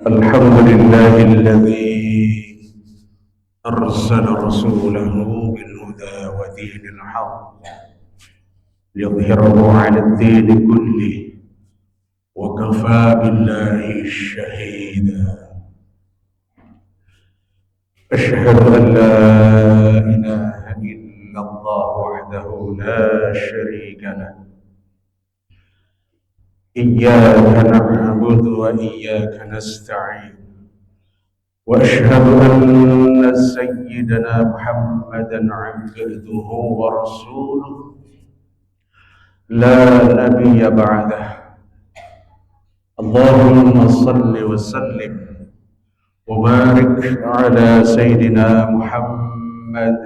الحمد لله الذي أرسل رسوله بالهدى ودين الحق ليظهره على الدين كله وكفى بالله شهيدا. أشهد أن لا إله إلا الله وحده لا شريك له، إياك نعبد وإياك نستعين، وأشهد أن سيدنا محمدا عبده ورسوله لا نبي بعده. اللهم صل وسلم وبارك على سيدنا محمد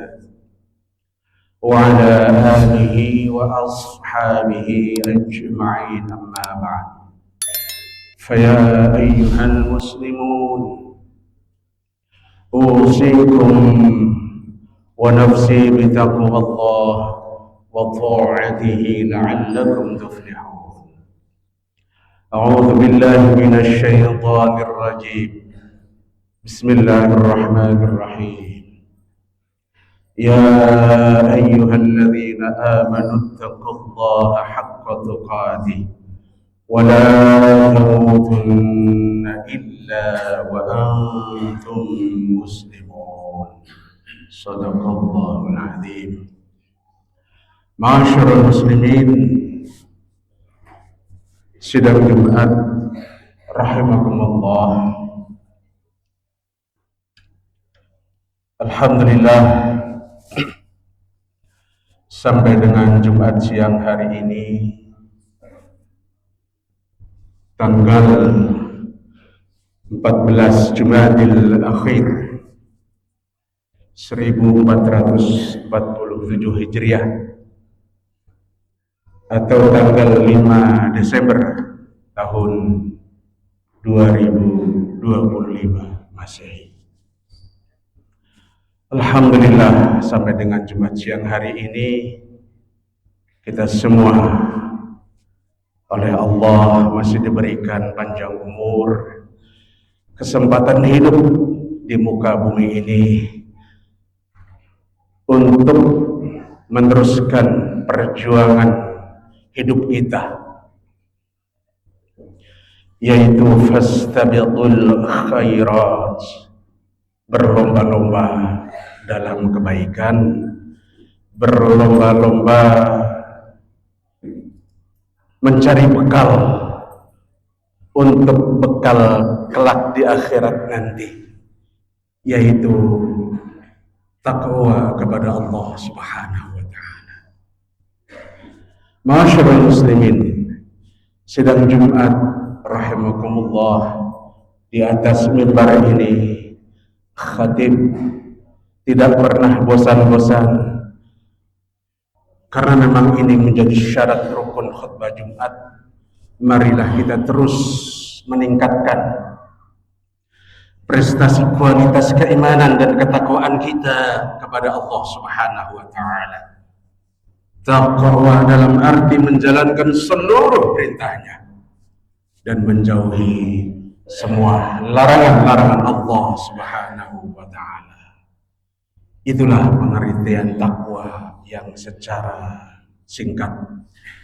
وعلى آله وأصحابه أجمعين، أما بعد. فيا أيها المسلمون، أوصيكم ونفسي بتقوى الله وطاعته لعلكم تفلحون. أعوذ بالله من الشيطان الرجيم. بسم الله الرحمن الرحيم. يا أيها الذين آمنوا اتقوا الله حق تقاته ولا تموتن إلا وأنتم مسلمون. صدق الله العظيم. Ma'asyiral muslimin, sidang Jumat rahimakumullah. Alhamdulillah, sampai dengan Jumat siang hari ini, tanggal 14 Jumadil Akhir 1447 Hijriah atau tanggal 5 Desember tahun 2025 Masehi. Alhamdulillah, sampai dengan Jumat siang hari ini kita semua oleh Allah masih diberikan panjang umur, kesempatan hidup di muka bumi ini untuk meneruskan perjuangan hidup kita, yaitu fastabiqul khairat, berlomba-lomba dalam kebaikan, berlomba-lomba mencari bekal untuk bekal kelak di akhirat nanti, yaitu takwa kepada Allah Subhanahu wa ta'ala. Ma'asyiral muslimin, sidang Jumat rahimakumullah, di atas mimbar ini khatib tidak pernah bosan-bosan, karena memang ini menjadi syarat rukun khutbah Jumat. Marilah kita terus meningkatkan prestasi kualitas keimanan dan ketakwaan kita kepada Allah Subhanahu wa ta'ala. Taqwa dalam arti menjalankan seluruh perintahnya dan menjauhi semua larangan-larangan Allah Subhanahu wa ta'ala. Itulah pengertian takwa yang secara singkat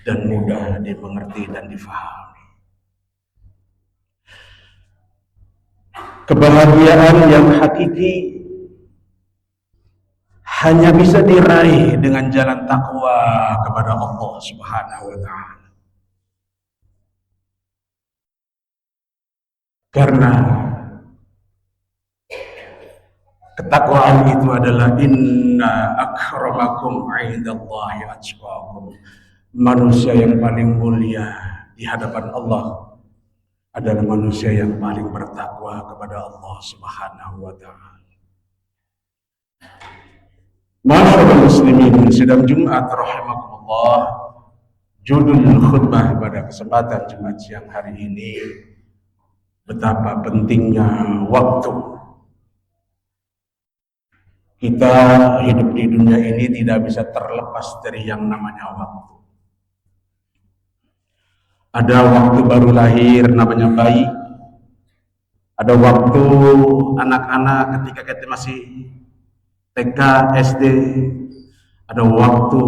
dan mudah dimengerti dan difahami. Kebahagiaan yang hakiki hanya bisa diraih dengan jalan takwa kepada Allah Subhanahu wa ta'ala. Karena ketakwaan itu adalah inna akramakum 'indallahi atqakum. Manusia yang paling mulia di hadapan Allah adalah manusia yang paling bertakwa kepada Allah Subhanahu wa ta'ala. Ma'asyiral muslimin, sidang Jumat rahimakumullah, judul khutbah pada kesempatan Jumat siang hari ini, betapa pentingnya waktu. Kita hidup di dunia ini tidak bisa terlepas dari yang namanya waktu. Ada waktu baru lahir namanya bayi, Ada waktu anak-anak ketika kita masih TK, SD, ada waktu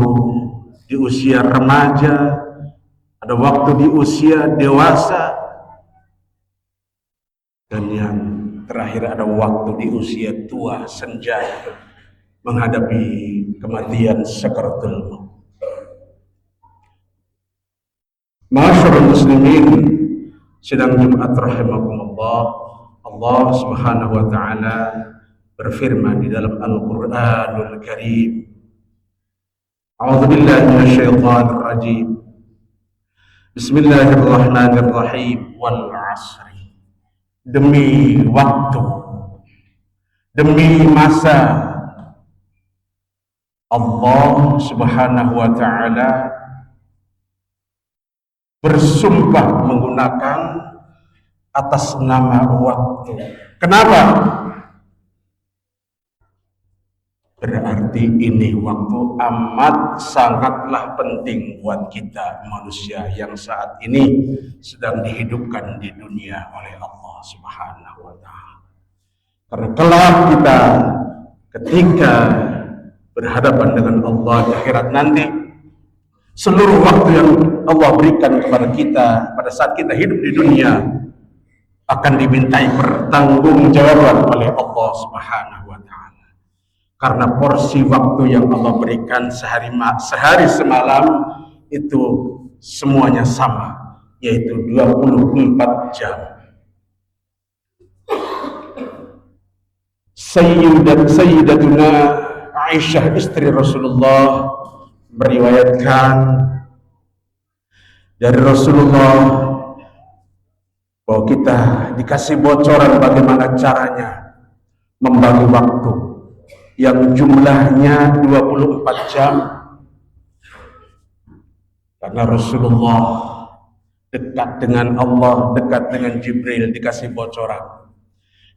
di usia remaja, ada waktu di usia dewasa, dan yang terakhir ada waktu di usia tua senja menghadapi kematian sakaratul maut. Ma'asyiral muslimin, sidang Jumat rahimakumullah. Allah Subhanahu wa taala berfirman di dalam Al-Qur'anul Karim. A'udzu billahi minasyaitonir rajim. Bismillahirrahmanirrahim. Wal 'asri. Demi waktu, demi masa, Allah Subhanahu wa taala bersumpah menggunakan atas nama waktu. Kenapa? Berarti ini waktu amat sangatlah penting buat kita manusia yang saat ini sedang dihidupkan di dunia oleh Allah Subhanahu wa taala. Karena kelak kita ketika berhadapan dengan Allah di akhirat nanti, seluruh waktu yang Allah berikan kepada kita pada saat kita hidup di dunia akan dimintai pertanggungjawaban oleh Allah Subhanahu wa taala. Karena porsi waktu yang Allah berikan sehari semalam itu semuanya sama, yaitu 24 jam. Sayyidatuna Aisyah istri Rasulullah meriwayatkan dari Rasulullah bahwa kita dikasih bocoran bagaimana caranya membagi waktu yang jumlahnya 24 jam, karena Rasulullah dekat dengan Allah, dekat dengan Jibril, dikasih bocoran.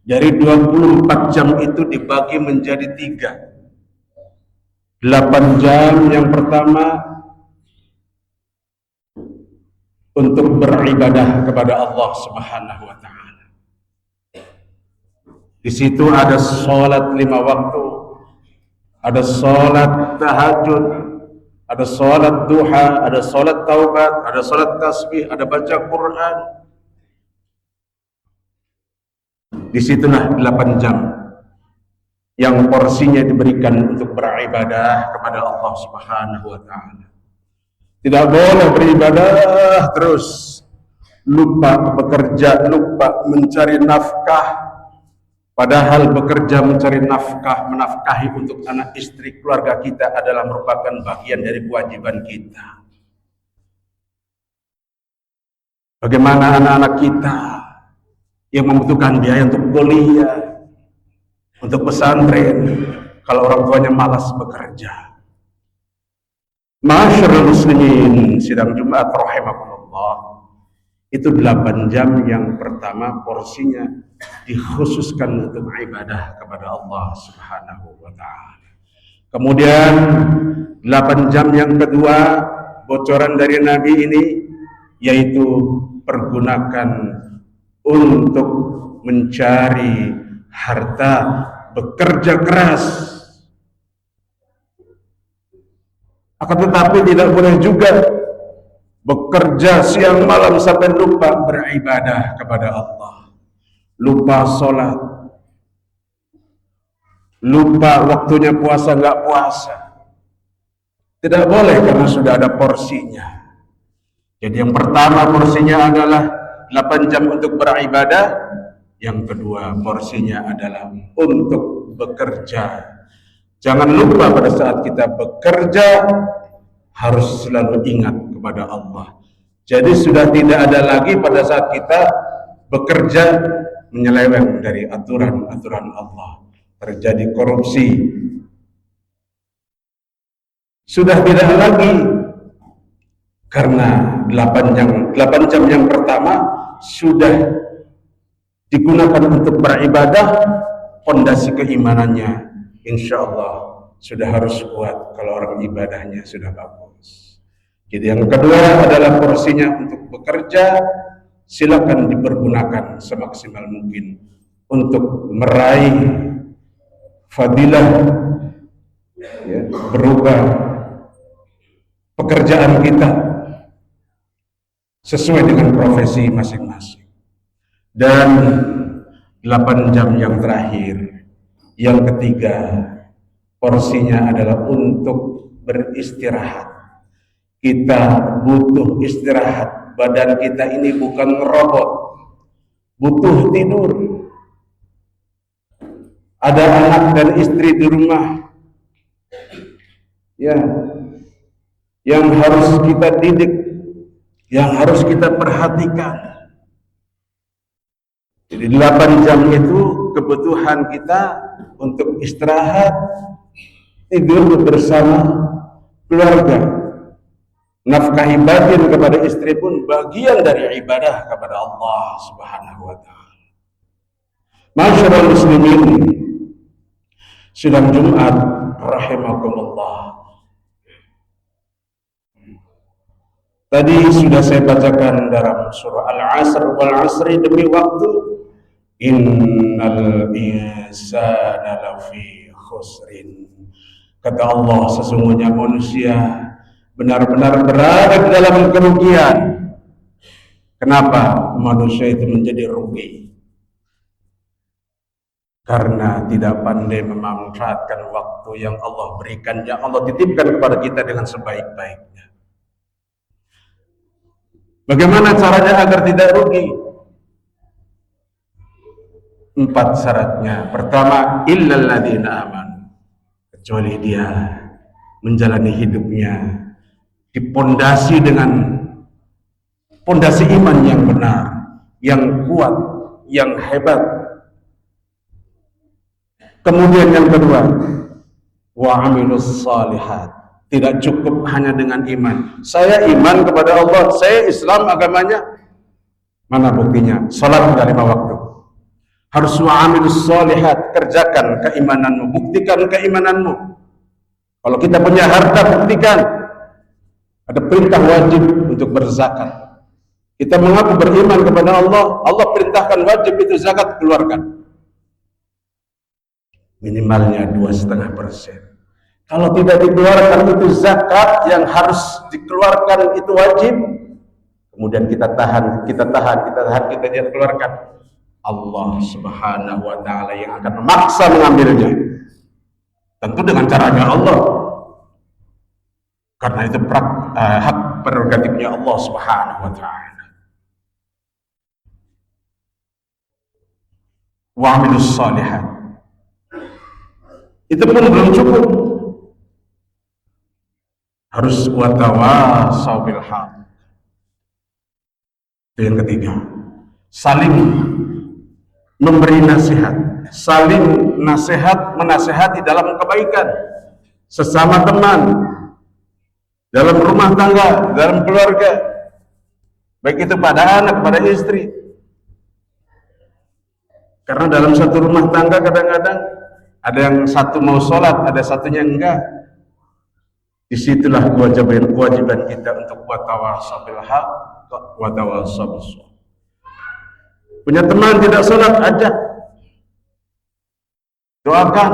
Dari 24 jam itu dibagi menjadi 3. 8 jam yang pertama untuk beribadah kepada Allah Subhanahu wa taala. Di situ ada sholat 5 waktu, ada sholat tahajud, ada sholat duha, ada sholat taubat, ada sholat tasbih, ada baca Quran. Disitulah 8 jam yang porsinya diberikan untuk beribadah kepada Allah Subhanahu wa taala. Tidak boleh beribadah terus lupa bekerja, lupa mencari nafkah. Padahal bekerja mencari nafkah, menafkahi untuk anak istri keluarga kita adalah merupakan bagian dari kewajiban kita. Bagaimana anak-anak kita yang membutuhkan biaya untuk kuliah, untuk pesantren, kalau orang tuanya malas bekerja. Ma'asyiral muslimin, sidang Jumat rahimakumullah. Itu 8 jam yang pertama porsinya dikhususkan untuk ibadah kepada Allah Subhanahu wa taala. Kemudian 8 jam yang kedua bocoran dari Nabi ini yaitu pergunakan untuk mencari harta, bekerja keras. Akan tetapi tidak boleh juga bekerja siang malam sampai lupa beribadah kepada Allah, lupa sholat, lupa waktunya puasa nggak puasa. Tidak boleh karena sudah ada porsinya. Jadi yang pertama porsinya adalah 8 jam untuk beribadah, yang kedua porsinya adalah untuk bekerja. Jangan lupa pada saat kita bekerja harus selalu ingat kepada Allah. Jadi sudah tidak ada lagi pada saat kita bekerja menyeleweng dari aturan-aturan Allah. Terjadi korupsi. Sudah tidak lagi, karena 8 jam yang pertama sudah digunakan untuk beribadah, fondasi keimanannya insya Allah sudah harus kuat kalau orang ibadahnya sudah bagus. Jadi yang kedua adalah porsinya untuk bekerja, silakan dipergunakan semaksimal mungkin untuk meraih fadilah, ya, berubah pekerjaan kita sesuai dengan profesi masing-masing. Dan 8 jam yang terakhir, yang ketiga, porsinya adalah untuk beristirahat. Kita butuh istirahat. Badan kita ini bukan robot, butuh tidur. Ada anak dan istri di rumah, ya, yang harus kita didik, yang harus kita perhatikan. Jadi 8 jam itu kebutuhan kita untuk istirahat, tidur bersama keluarga. Nafkahi batin kepada istri pun bagian dari ibadah kepada Allah Subhanahu wa ta'ala. Masyarul muslimin, sidang Jumat rahimakumullah. Tadi sudah saya bacakan dalam surah Al-Asr, wal 'asri, demi waktu, innal insana lafi khusrin. Kata Allah, sesungguhnya manusia benar-benar berada di dalam kerugian. Kenapa manusia itu menjadi rugi? Karena tidak pandai memanfaatkan waktu yang Allah berikan, yang Allah titipkan kepada kita dengan sebaik-baiknya. Bagaimana caranya agar tidak rugi? 4 syaratnya. Pertama, illal ladzina amanu, kecuali dia menjalani hidupnya dipondasi dengan pondasi iman yang benar, yang kuat, yang hebat. Kemudian yang kedua, wa amilus shalihat. Tidak cukup hanya dengan iman. Saya iman kepada Allah, saya Islam agamanya. Mana buktinya? Salat 5 waktu. Harus wa amilus shalihat, kerjakan keimananmu, buktikan keimananmu. Kalau kita punya harta, buktikan. Ada perintah wajib untuk berzakat. Kita mengaku beriman kepada Allah, Allah perintahkan wajib itu zakat, keluarkan. Minimalnya 2,5%. Kalau tidak dikeluarkan itu zakat yang harus dikeluarkan itu wajib, kemudian kita tahan, kita tidak keluarkan, Allah Subhanahu wa ta'ala yang akan memaksa mengambilnya. Tentu dengan caranya Allah, karena itu hak prerogatifnya Allah Subhanahu wa ta'ala. Wa amilus shalihat. Itu pun belum cukup. Harus watawasaw bil haq. Itu yang ketiga. Saling memberi nasihat, saling menasehati dalam kebaikan sesama teman, dalam rumah tangga, dalam keluarga, baik itu pada anak, pada istri. Karena dalam satu rumah tangga kadang-kadang ada yang satu mau sholat, ada satunya enggak. Disitulah kewajiban kita untuk watawasaw bil haq, watawasaw bis sabr. Punya teman tidak sholat, ajak, doakan,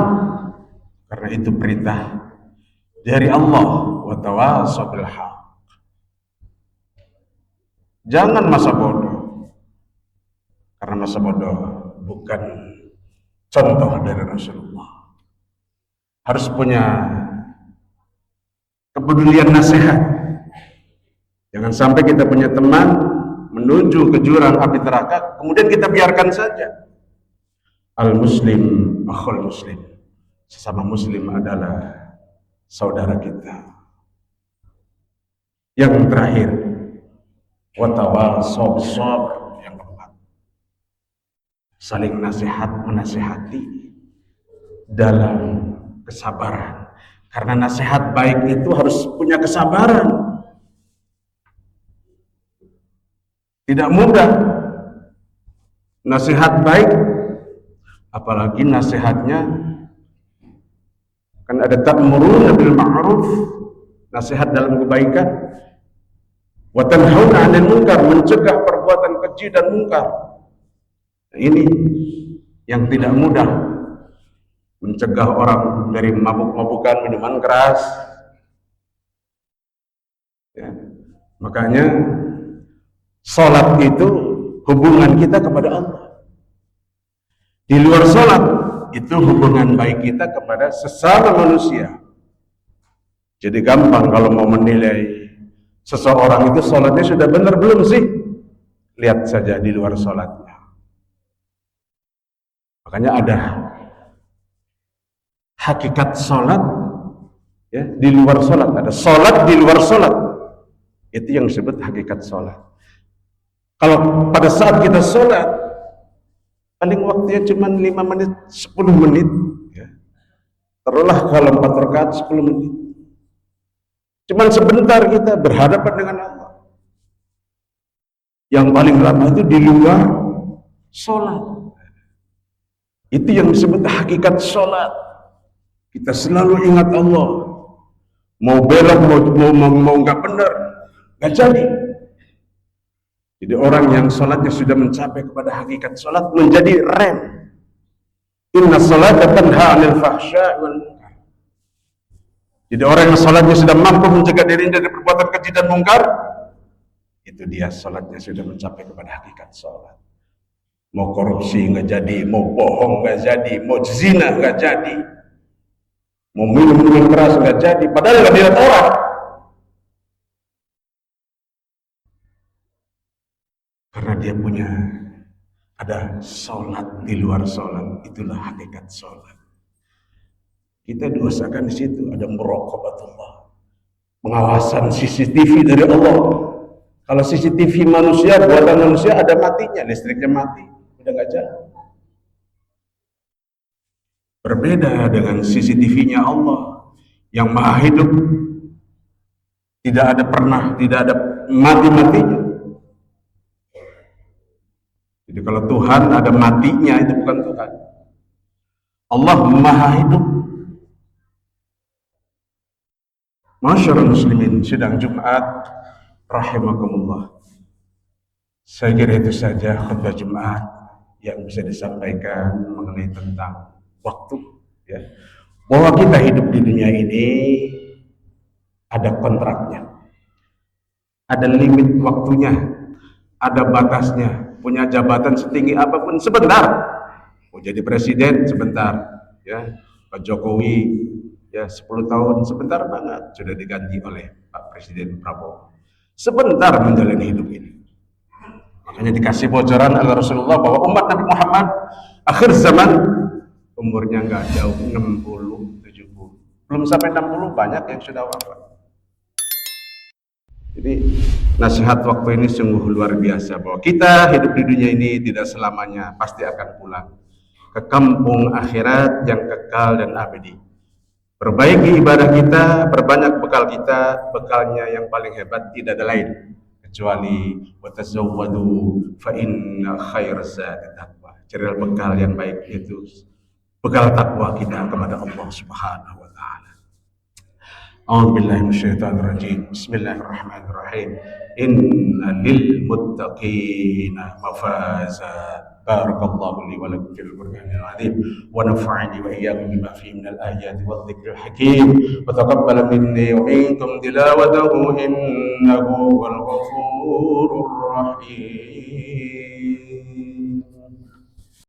karena itu perintah dari Allah, watawasaw bil haq. Jangan masa bodoh, karena masa bodoh bukan contoh dari Rasulullah. Harus punya kepedulian nasihat. Jangan sampai kita punya teman menuju ke jurang api neraka, kemudian kita biarkan saja. Al-muslim akhul muslim, sesama muslim adalah saudara kita. Yang terakhir, watawasaw bis sabr, yang keempat, saling menasihati dalam kesabaran. Karena nasihat baik itu harus punya kesabaran. Tidak mudah nasihat baik, apalagi nasihatnya kan ada ta'muruna bil ma'ruf, nasihat dalam kebaikan, wa tanhauna 'anil munkar, mencegah perbuatan keji dan mungkar. Nah, ini yang tidak mudah, mencegah orang dari mabuk-mabukan, minuman keras. Ya. Makanya sholat itu hubungan kita kepada Allah. Di luar sholat itu hubungan baik kita kepada sesama manusia. Jadi gampang kalau mau menilai seseorang itu sholatnya sudah benar belum sih? Lihat saja di luar sholatnya. Makanya ada hakikat sholat, ya, di luar sholat. Ada sholat di luar sholat. Itu yang disebut hakikat sholat. Kalau pada saat kita sholat, paling waktunya cuma 5 menit, 10 menit. Ya. Taruhlah kalau 4 rakaat 10 menit. Cuman sebentar kita berhadapan dengan Allah. Yang paling lama itu di luar sholat. Itu yang disebut hakikat sholat. Kita selalu ingat Allah. Mau belok, mau nggak benar, nggak jadi. Jadi orang yang sholatnya sudah mencapai kepada hakikat sholat menjadi rem. Inna sholata tanha 'anil fahsya'i wal munkar. Jadi orang yang sholatnya sudah mampu mencegah dirinya dari perbuatan keji dan mungkar, itu dia sholatnya sudah mencapai kepada hakikat sholat. Mau korupsi nggak jadi, mau bohong nggak jadi, mau zina nggak jadi, mau minum minuman keras nggak jadi, padahal nggak dilihat orang. Karena dia punya ada sholat di luar sholat, itulah hakikat sholat. Kita dosakan di situ ada muraqabatullah, pengawasan CCTV dari Allah. Kalau CCTV manusia, buatan manusia ada matinya, listriknya mati, udah nggak jalan. Berbeda dengan CCTV-nya Allah yang maha hidup, tidak ada mati-matinya. Jadi kalau Tuhan ada matinya, itu bukan Tuhan. Allah maha hidup. Masyarul muslimin, sidang Jumat rahimakumullah. Saya kira itu saja khutbah Jumat yang bisa disampaikan mengenai tentang waktu, ya. Bahwa kita hidup di dunia ini ada kontraknya, ada limit waktunya, ada batasnya. Punya jabatan setinggi apapun sebentar. Mau jadi presiden sebentar, ya. Pak Jokowi ya 10 tahun sebentar banget sudah diganti oleh Pak Presiden Prabowo. Sebentar menjalani hidup ini. Makanya dikasih bocoran oleh Rasulullah bahwa umat Nabi Muhammad akhir zaman umurnya nggak jauh 60, 70. Belum sampai 60 banyak yang sudah wafat. Jadi nasihat waktu ini sungguh luar biasa, bahwa kita hidup di dunia ini tidak selamanya, pasti akan pulang ke kampung akhirat yang kekal dan abadi. Perbaiki ibadah kita, perbanyak bekal kita. Bekalnya yang paling hebat tidak ada lain kecuali watazawwadu fa inna khairaz zadi taqwa. Carilah bekal yang baik, itu bekal takwa kita kepada Allah Subhanahu wa taala. A'udzubillahi minasyaitonir rajim. Bismillahirrahmanirrahim. Inna lil muttaqina mafaza. Barakallahu li wa lakum fil Qur'anil azim wa nafa'ani wa iyyakum bima fihi minal ayati wadh-dhikril hakim wa taqabbal minni wa minkum tilawatahu innahu wal ghafurur rahim.